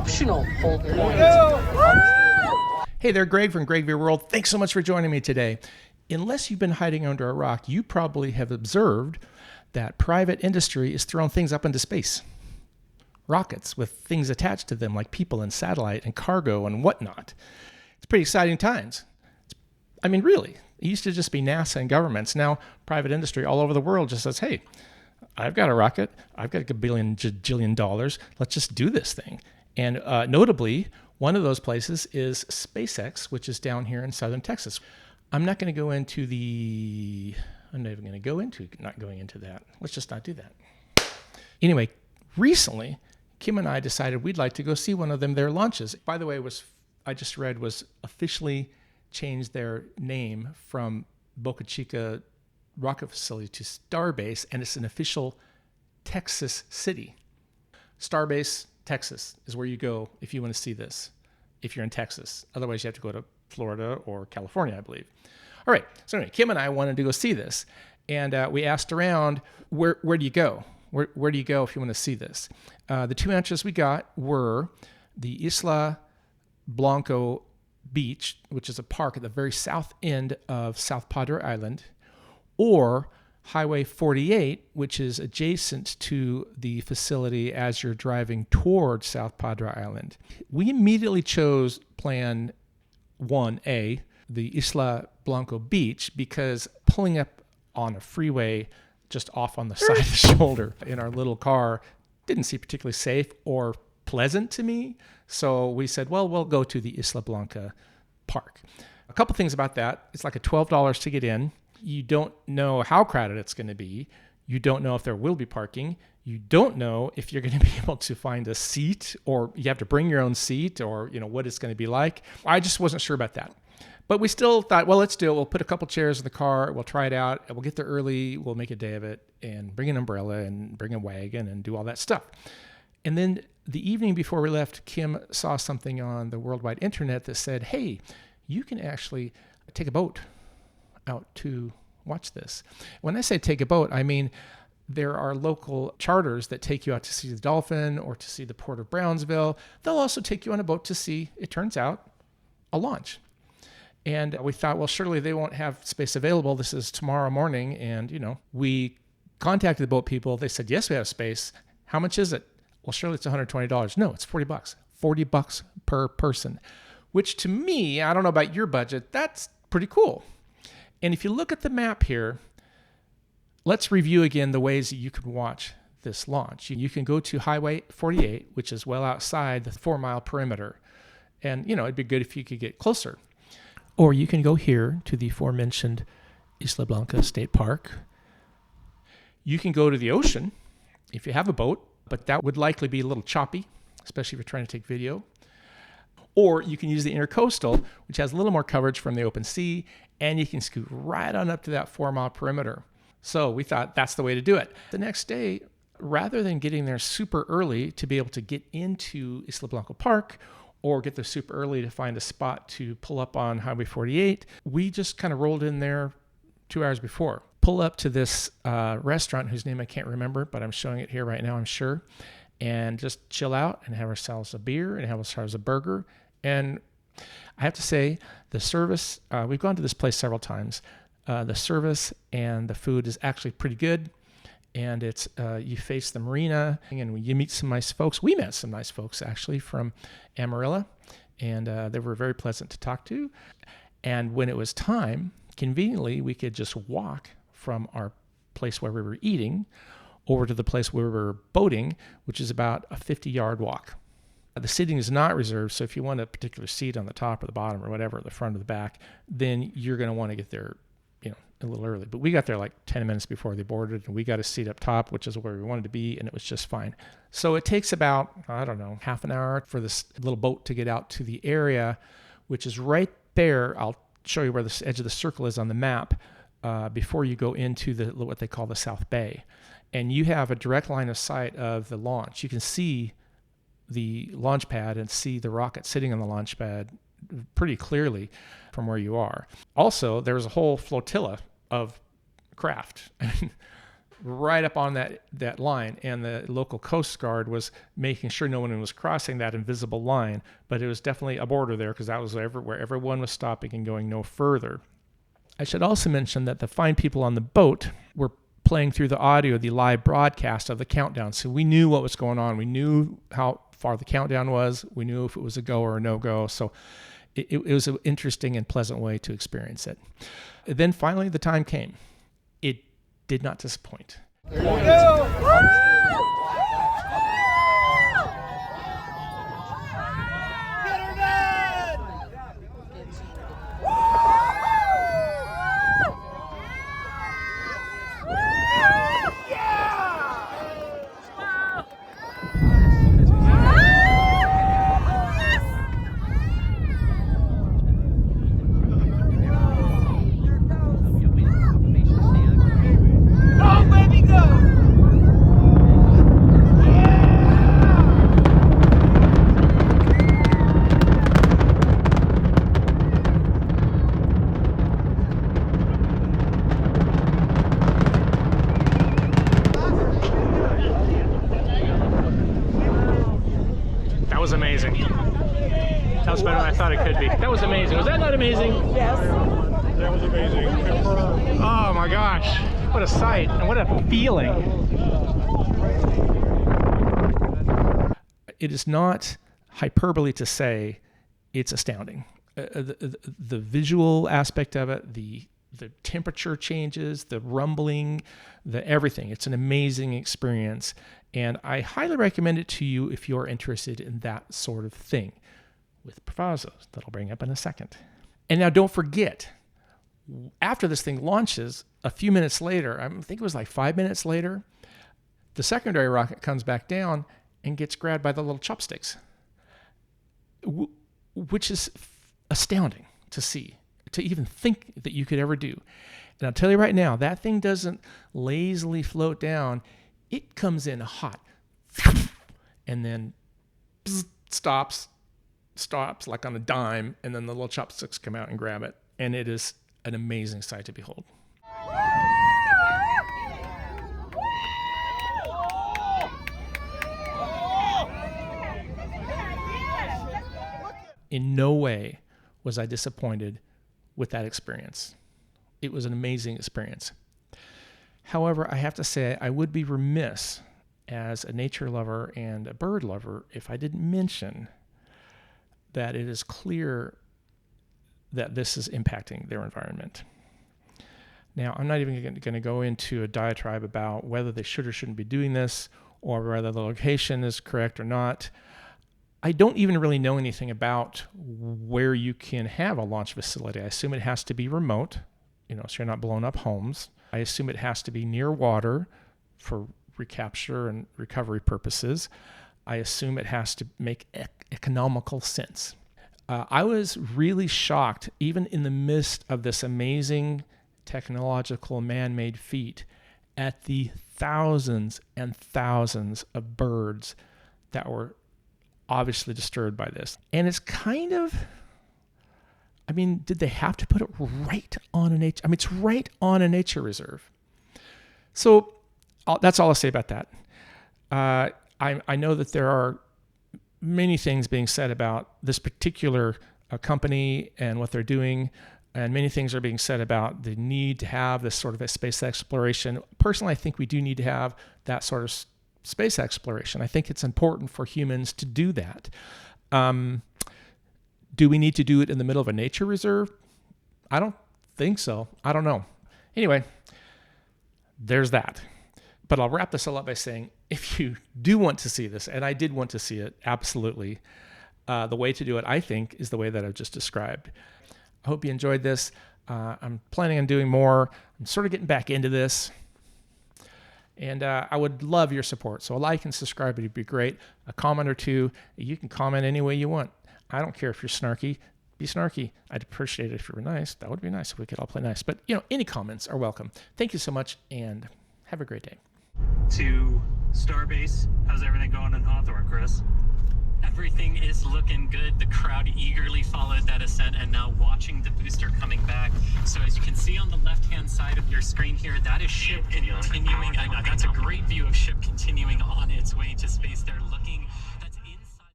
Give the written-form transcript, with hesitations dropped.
optional hold point. Hey there, Greg from Greg View World. Thanks so much for joining me today. Unless you've been hiding under a rock, you probably have observed that private industry is throwing things up into space. Rockets with things attached to them like people and satellite and cargo and whatnot. It's pretty exciting times. I mean, really, it used to just be NASA and governments. Now, private industry all over the world just says, hey, I've got a rocket. I've got a jillion dollars. Let's just do this thing. And notably, one of those places is SpaceX, which is down here in southern Texas. I'm not going to go into not going into that. Let's just not do that. Anyway, recently, Kym and I decided we'd like to go see one of their launches. By the way, I just read was officially changed their name from Boca Chica rocket facility to Starbase, and it's an official Texas city. Starbase, Texas is where you go if you want to see this, if you're in Texas. Otherwise, you have to go to Florida or California, I believe. All right. So anyway, Kym and I wanted to go see this, and we asked around, where do you go? Where do you go if you want to see this? The two answers we got were the Isla Blanco Beach, which is a park at the very south end of South Padre Island, or Highway 48, which is adjacent to the facility as you're driving toward South Padre Island. We immediately chose plan 1A, the Isla Blanco Beach, because pulling up on a freeway just off on the side of the shoulder in our little car didn't seem particularly safe or pleasant to me. So we said, well, we'll go to the Isla Blanca Park. A couple things about that. It's like a $12 to get in. You don't know how crowded it's going to be. You don't know if there will be parking. You don't know if you're going to be able to find a seat, or you have to bring your own seat, or what it's going to be like. I just wasn't sure about that. But we still thought, well, let's do it. We'll put a couple chairs in the car. We'll try it out. We'll get there early. We'll make a day of it and bring an umbrella and bring a wagon and do all that stuff. And then the evening before we left, Kym saw something on the worldwide internet that said, hey, you can actually take a boat out to watch this. When I say take a boat, I mean there are local charters that take you out to see the dolphin or to see the Port of Brownsville. They'll also take you on a boat to see, it turns out, a launch. And we thought, well, surely they won't have space available. This is tomorrow morning. And, we contacted the boat people. They said, yes, we have space. How much is it? Well, surely it's $120. No, it's $40. $40 per person, which to me, I don't know about your budget, that's pretty cool. And if you look at the map here, let's review again the ways that you can watch this launch. You can go to Highway 48, which is well outside the 4-mile perimeter. And, it'd be good if you could get closer. Or you can go here to the aforementioned Isla Blanca State Park. You can go to the ocean if you have a boat, but that would likely be a little choppy, especially if you're trying to take video. Or you can use the intercoastal, which has a little more coverage from the open sea, and you can scoot right on up to that 4-mile perimeter. So we thought that's the way to do it. The next day, rather than getting there super early to be able to get into Isla Blanca Park, or get there super early to find a spot to pull up on Highway 48, we just kind of rolled in there 2 hours before. Pull up to this restaurant whose name I can't remember, but I'm showing it here right now, I'm sure, and just chill out and have ourselves a beer and have ourselves a burger. And I have to say, the service, we've gone to this place several times. The service and the food is actually pretty good. And it's you face the marina, and you meet some nice folks. We met some nice folks, actually, from Amarillo, and they were very pleasant to talk to. And when it was time, conveniently, we could just walk from our place where we were eating over to the place where we were boating, which is about a 50-yard walk. The seating is not reserved, so if you want a particular seat on the top or the bottom or whatever, the front or the back, then you're going to want to get there a little early. But we got there like 10 minutes before they boarded, and we got a seat up top, which is where we wanted to be, and it was just fine. So it takes about, half an hour for this little boat to get out to the area, which is right there. I'll show you where the edge of the circle is on the map before you go into what they call the South Bay. And you have a direct line of sight of the launch. You can see the launch pad and see the rocket sitting on the launch pad pretty clearly from where you are. Also, there was a whole flotilla of craft. right up on that line, and the local Coast Guard was making sure no one was crossing that invisible line, but it was definitely a border there because that was where everyone was stopping and going no further. I should also mention that the fine people on the boat were playing through the audio, the live broadcast of the countdown. So we knew what was going on. We knew how far the countdown was. We knew if it was a go or a no-go. So it was an interesting and pleasant way to experience it. Then finally, the time came. It did not disappoint. That was amazing. That was better than I thought it could be. That was amazing. Was that not amazing? Yes. That was amazing. Oh my gosh. What a sight and what a feeling. It is not hyperbole to say it's astounding. The visual aspect of it, the temperature changes, the rumbling, the everything. It's an amazing experience. And I highly recommend it to you if you're interested in that sort of thing, with provisos that I'll bring up in a second. And now don't forget, after this thing launches, a few minutes later, I think it was like 5 minutes later, the secondary rocket comes back down and gets grabbed by the little chopsticks, which is astounding to see, to even think that you could ever do. And I'll tell you right now, that thing doesn't lazily float down. It comes in hot and then stops like on a dime, and then the little chopsticks come out and grab it. And it is an amazing sight to behold. In no way was I disappointed with that experience. It was an amazing experience. However, I have to say I would be remiss as a nature lover and a bird lover if I didn't mention that it is clear that this is impacting their environment. Now, I'm not even going to go into a diatribe about whether they should or shouldn't be doing this, or whether the location is correct or not. I don't even really know anything about where you can have a launch facility. I assume it has to be remote, so you're not blowing up homes. I assume it has to be near water for recapture and recovery purposes. I assume it has to make economical sense. I was really shocked, even in the midst of this amazing technological man-made feat, at the thousands and thousands of birds that were obviously disturbed by this. And it's kind of, did they have to put it right on a nature? It's right on a nature reserve. So that's all I'll say about that. I know that there are many things being said about this particular company and what they're doing, and many things are being said about the need to have this sort of a space exploration. Personally, I think we do need to have that sort of space exploration. I think it's important for humans to do that. Do we need to do it in the middle of a nature reserve? I don't think so. I don't know. Anyway, there's that. But I'll wrap this all up by saying, if you do want to see this, and I did want to see it, absolutely, the way to do it, I think, is the way that I've just described. I hope you enjoyed this. I'm planning on doing more. I'm sort of getting back into this. And I would love your support. So a like and subscribe would be great. A comment or two. You can comment any way you want. I don't care if you're snarky. Be snarky. I'd appreciate it if you were nice. That would be nice if we could all play nice. But, any comments are welcome. Thank you so much, and have a great day. To Starbase, how's everything going in Hawthorne, Chris? Everything is looking good. The crowd eagerly followed that ascent and now watching the booster coming back. So as you can see on the left-hand side of your screen here, that is ship continuing. That's a great view of ship continuing on its way to space. They're looking